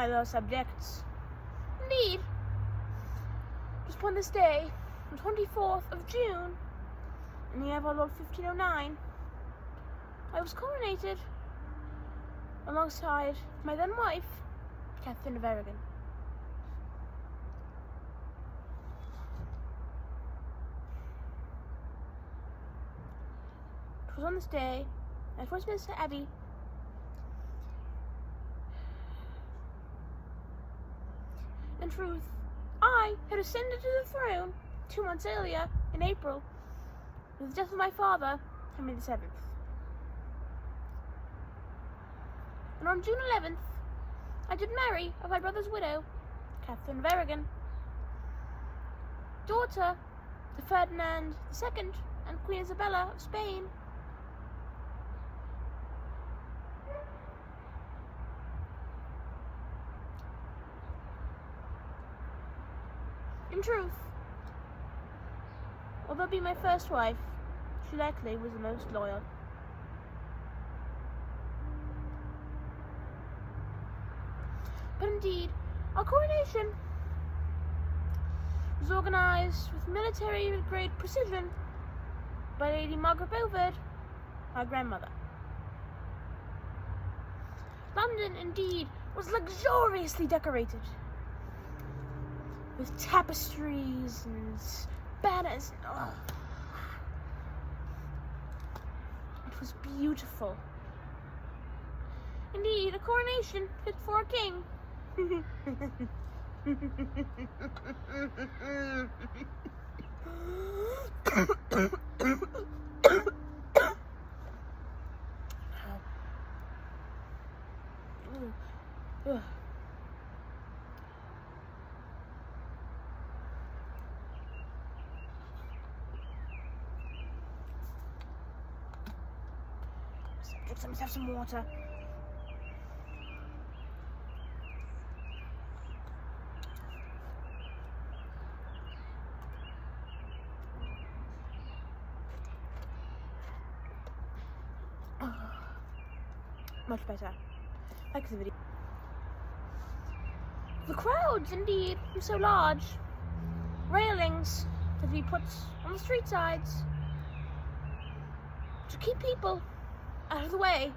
my loyal subjects. Indeed, just upon this day, the 24th of June, in the year of our Lord 1509, I was coronated alongside my then wife, Catherine of Aragon. It was on this day at Westminster Abbey in truth, I had ascended to the throne 2 months earlier, in April, with the death of my father, Henry VII. And on June 11th, I did marry of my brother's widow, Catherine of Aragon, daughter to Ferdinand II and Queen Isabella of Spain. In truth, although being my first wife, she likely was the most loyal. But indeed, our coronation was organised with military-grade precision by Lady Margaret Beaufort, my grandmother. London, indeed, was luxuriously decorated with tapestries and banners. Oh. It was beautiful. Indeed, a coronation fit for a king. Let me have some water. Much better. Like the video. The crowds, indeed, were so large. Railings that we put on the street sides to keep people out of the way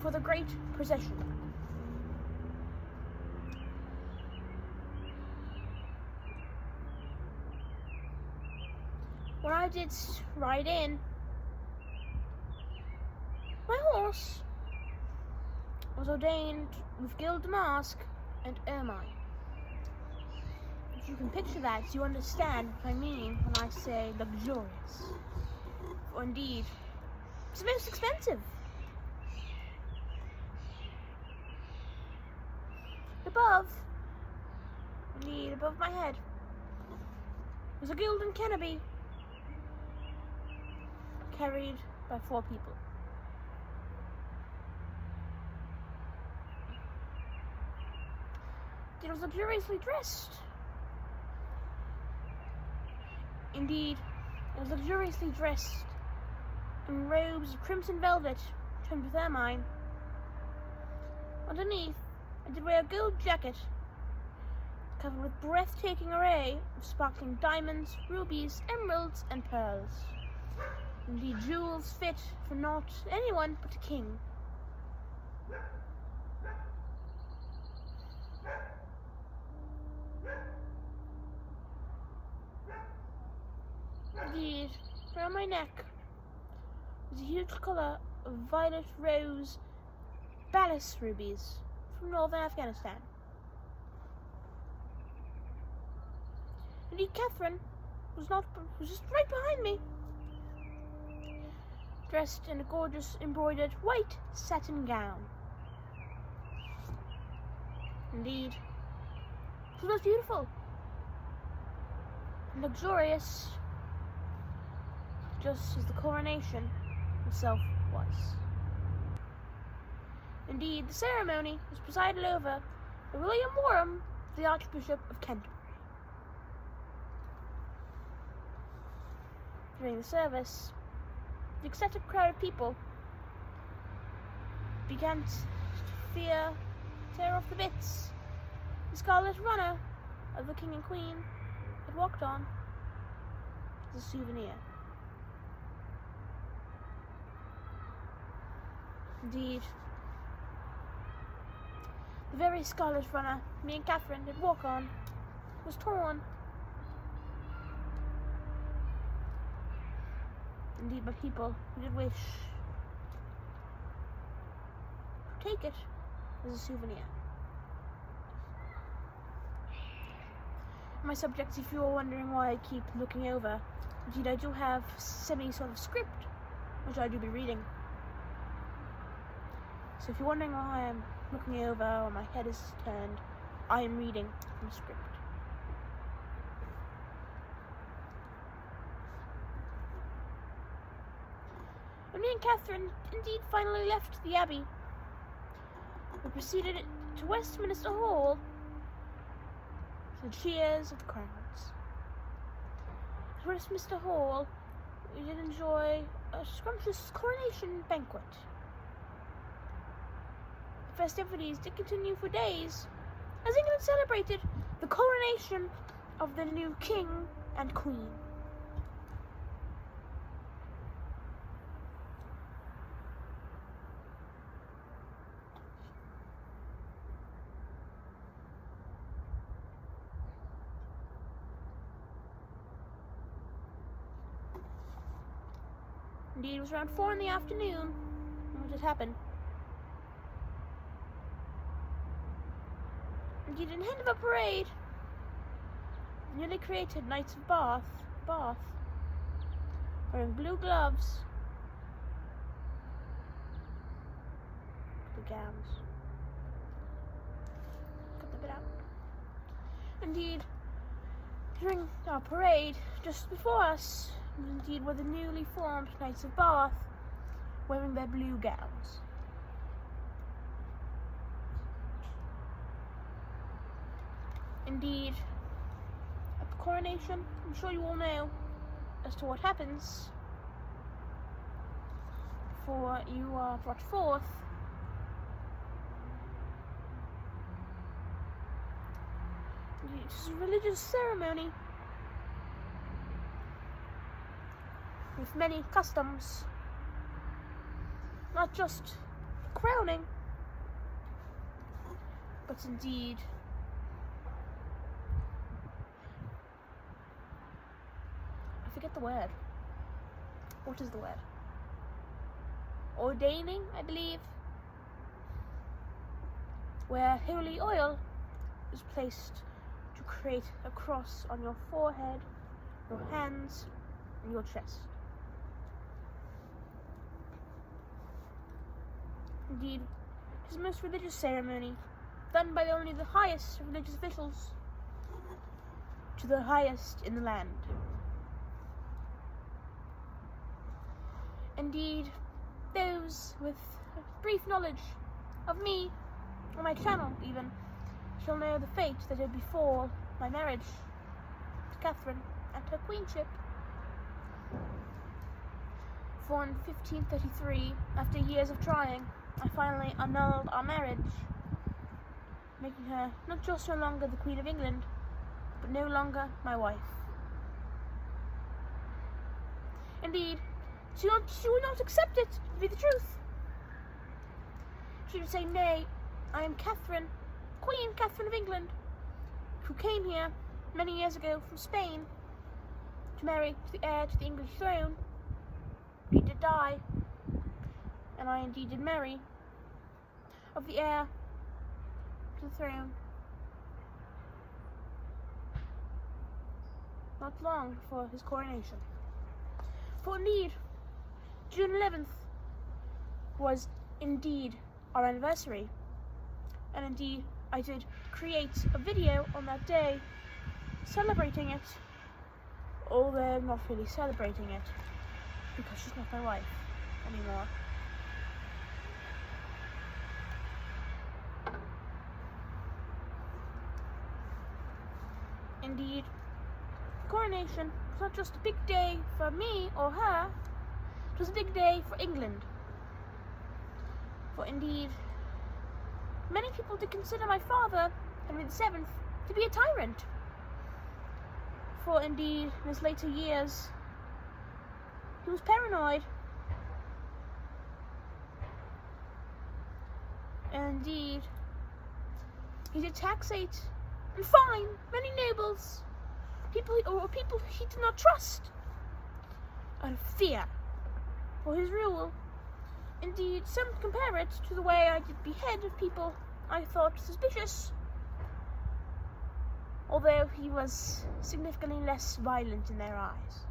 for the great procession. When I did ride in, my horse was ordained with gilt mask and ermine. If you can picture that, you understand what I mean when I say luxurious. For indeed, it's most expensive. Above my head, was a golden canopy carried by 4 people. It was luxuriously dressed. Indeed, it was luxuriously dressed in robes of crimson velvet trimmed with ermine. Underneath, I did wear a gold jacket covered with breathtaking array of sparkling diamonds, rubies, emeralds, and pearls. Indeed, jewels fit for not anyone but a king. Indeed, around my neck was a huge collar of violet rose Balas rubies from northern Afghanistan. Indeed, Catherine was just right behind me, dressed in a gorgeous embroidered white satin gown. Indeed, it was beautiful and luxurious, just as the coronation itself was. Indeed, the ceremony was presided over by William Warham, the Archbishop of Canterbury. During the service, the ecstatic crowd of people began to fear tear off the bits the scarlet runner of the king and queen had walked on as a souvenir. Indeed, the very scarlet runner me and Catherine did walk on was torn. Indeed, by people who did wish to take it as a souvenir. My subjects, if you're wondering why I keep looking over, indeed I do have semi sort of script which I do be reading. So if you're wondering why I'm looking over or my head is turned, I am reading from a script. When me and Catherine indeed finally left the Abbey, we proceeded to Westminster Hall to the cheers of the crowds. At Westminster Hall, we did enjoy a scrumptious coronation banquet. The festivities did continue for days, as England celebrated the coronation of the new king and queen. Indeed, it was around 4 in the afternoon when it happened. Indeed, in the end of a parade, newly created Knights of Bath, wearing blue gloves, the gowns. Cut the bit out. Indeed, during our parade, just before us, indeed, were the newly formed Knights of Bath, wearing their blue gowns. Indeed, at the coronation, I'm sure you all know as to what happens before you are brought forth. It's a religious ceremony with many customs, not just crowning, but indeed I forget the word. What is the word? Ordaining, I believe, where holy oil is placed to create a cross on your forehead, your hands, and your chest. Indeed, it is a most religious ceremony, done by only the highest religious officials to the highest in the land. Indeed, those with a brief knowledge of me, or my channel even, shall know the fate that had befall my marriage to Catherine and her queenship. For in 1533, after years of trying, I finally annulled our marriage, making her not just no longer the Queen of England, but no longer my wife. Indeed, she would not accept it to be the truth. She would say, "Nay, I am Catherine, Queen Catherine of England, who came here many years ago from Spain to marry the heir to the English throne. He did die, and I indeed did marry, of the heir to the throne. Not long before his coronation. For indeed, June 11th was indeed our anniversary, and indeed I did create a video on that day celebrating it, although not really celebrating it because she's not my wife anymore. Indeed, coronation was not just a big day for me or her, it was a big day for England. For indeed, many people did consider my father, Henry VII, to be a tyrant. For indeed, in his later years, he was paranoid. And indeed, he did taxate and fine many nobles, people he did not trust, out of fear for his rule. Indeed, some compare it to the way I did behead people I thought suspicious, although he was significantly less violent in their eyes.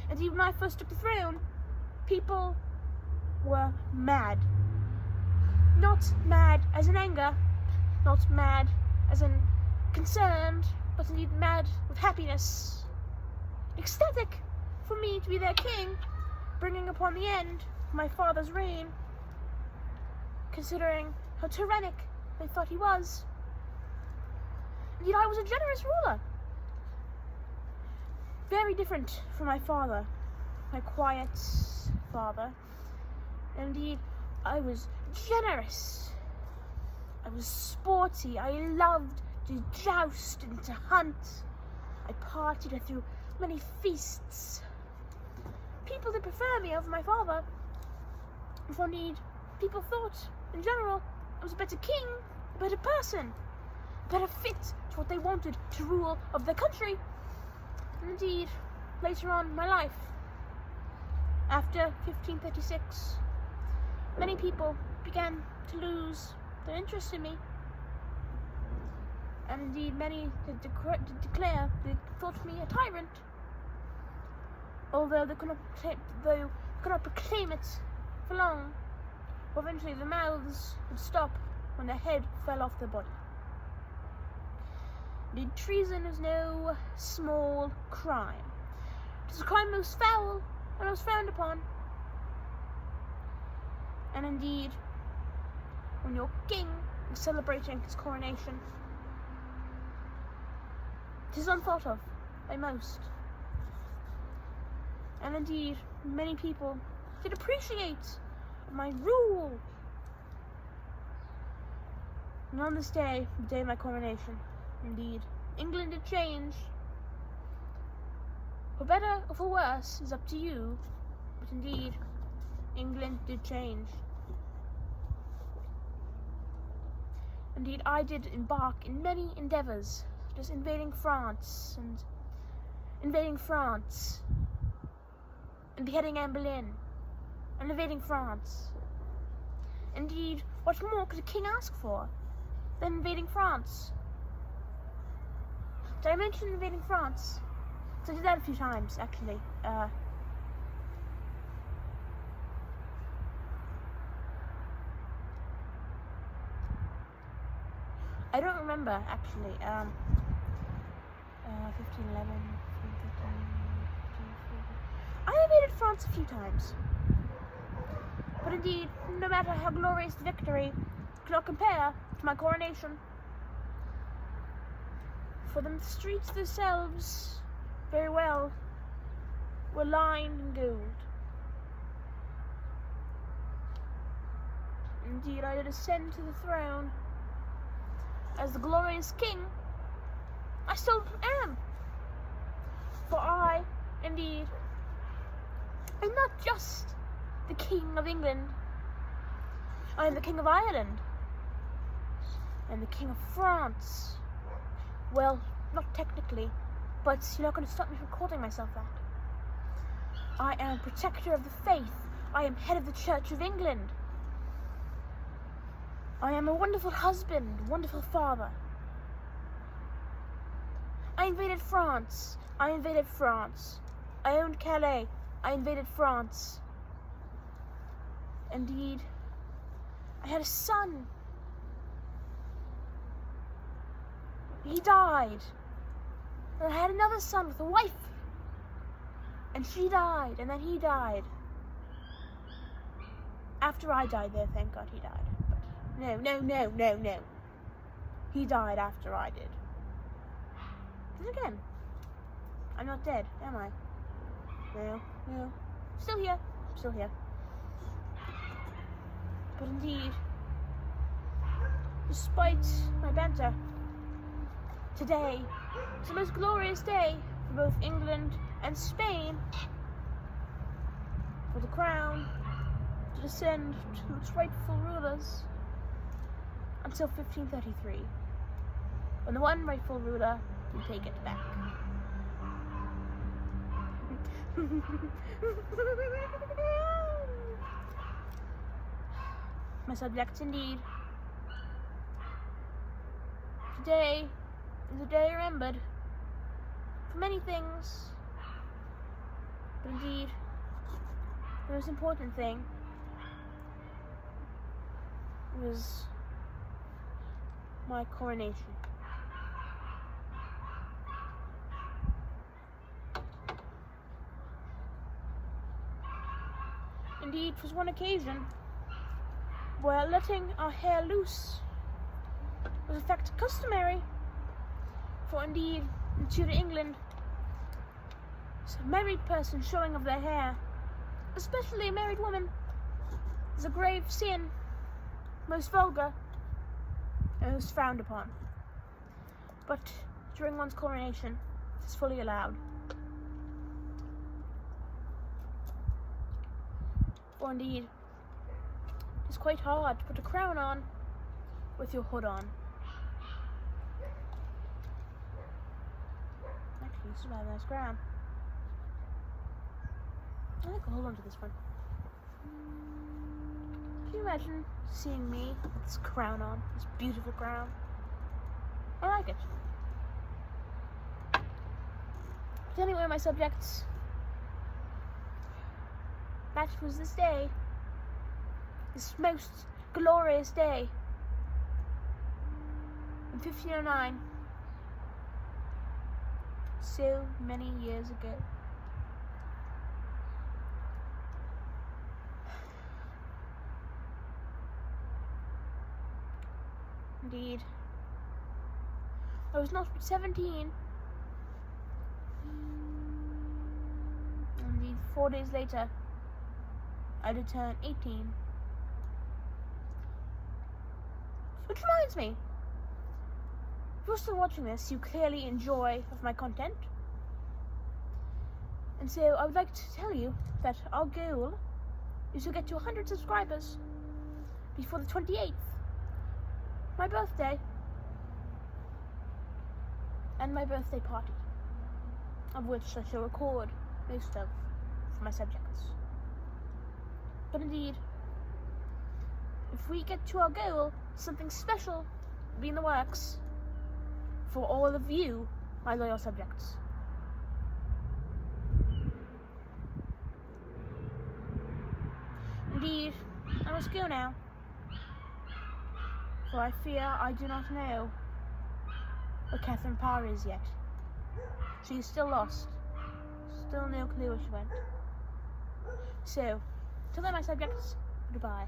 And even when I first took the throne, people were mad. Not mad as in anger, not mad as in concerned, but indeed mad with happiness, ecstatic for me to be their king, bringing upon the end of my father's reign, considering how tyrannic they thought he was. Indeed, I was a generous ruler, very different from my father, my quiet father. Indeed, I was generous. I was sporty. I loved to joust and to hunt. I partied. I threw many feasts. People did prefer me over my father. For indeed, people thought, in general, I was a better king, a better person, a better fit to what they wanted to rule of their country. And indeed, later on in my life, after 1536, many people began to lose their interest in me. And indeed, many did declare they thought me a tyrant, although they could not proclaim it for long. For eventually the mouths would stop when their head fell off their body. Indeed, treason is no small crime. It is a crime most foul and most frowned upon. And indeed, when your king is celebrating his coronation, it is unthought of by most. And indeed, many people did appreciate my rule. And on this day, the day of my coronation, indeed, England did change. For better or for worse is up to you, but indeed, England did change. Indeed, I did embark in many endeavours, such as invading France, and beheading Anne Boleyn, and invading France. Indeed, what more could a king ask for than invading France? Did I mention invading France? So I did that a few times, actually. I don't remember, actually. 1511, 1515. I invaded France a few times. But indeed, no matter how glorious the victory, could not compare to my coronation. For the streets themselves, very well, were lined in gold. Indeed, I did ascend to the throne as the glorious king I still am. For I, indeed, am not just the king of England. I am the king of Ireland. And the king of France. Well, not technically, but you're not going to stop me from calling myself that. I am protector of the faith. I am head of the Church of England. I am a wonderful husband, wonderful father. I invaded France. I invaded France. I owned Calais. I invaded France. Indeed, I had a son. He died. And I had another son with a wife. And she died, and then he died. After I died, though, thank God he died. But no. He died after I did. Then again, I'm not dead, am I? No. Still here. But indeed, despite my banter. Today is the most glorious day for both England and Spain, for the crown to descend to its rightful rulers until 1533, when the one rightful ruler will take it back. My subjects, indeed. Today is a day remembered for many things, but indeed, the most important thing was my coronation. Indeed, 'twas one occasion where letting our hair loose was in fact customary, for indeed, in Tudor England, a married person showing of their hair, especially a married woman, is a grave sin, most vulgar, and most frowned upon. But during one's coronation, it is fully allowed. For indeed, it is quite hard to put a crown on with your hood on. Actually, this is a nice crown. I think I'll hold on to this one. Can you imagine seeing me with this crown on? This beautiful crown. I like it. But anyway, my subjects, that was this day. This most glorious day. In 1509. So many years ago. Indeed. I was not 17. Indeed, 4 days later, I did turn 18. Which reminds me, if you're still watching this, you clearly enjoy of my content. And so I would like to tell you that our goal is to get to 100 subscribers before the 28th. My birthday, and my birthday party, of which I shall record most of for my subjects. But indeed, if we get to our goal, something special will be in the works for all of you, my loyal subjects. Indeed, I must go now, for I fear I do not know where Catherine Parr is yet. She is still lost. Still no clue where she went. So, till then, my subjects, goodbye.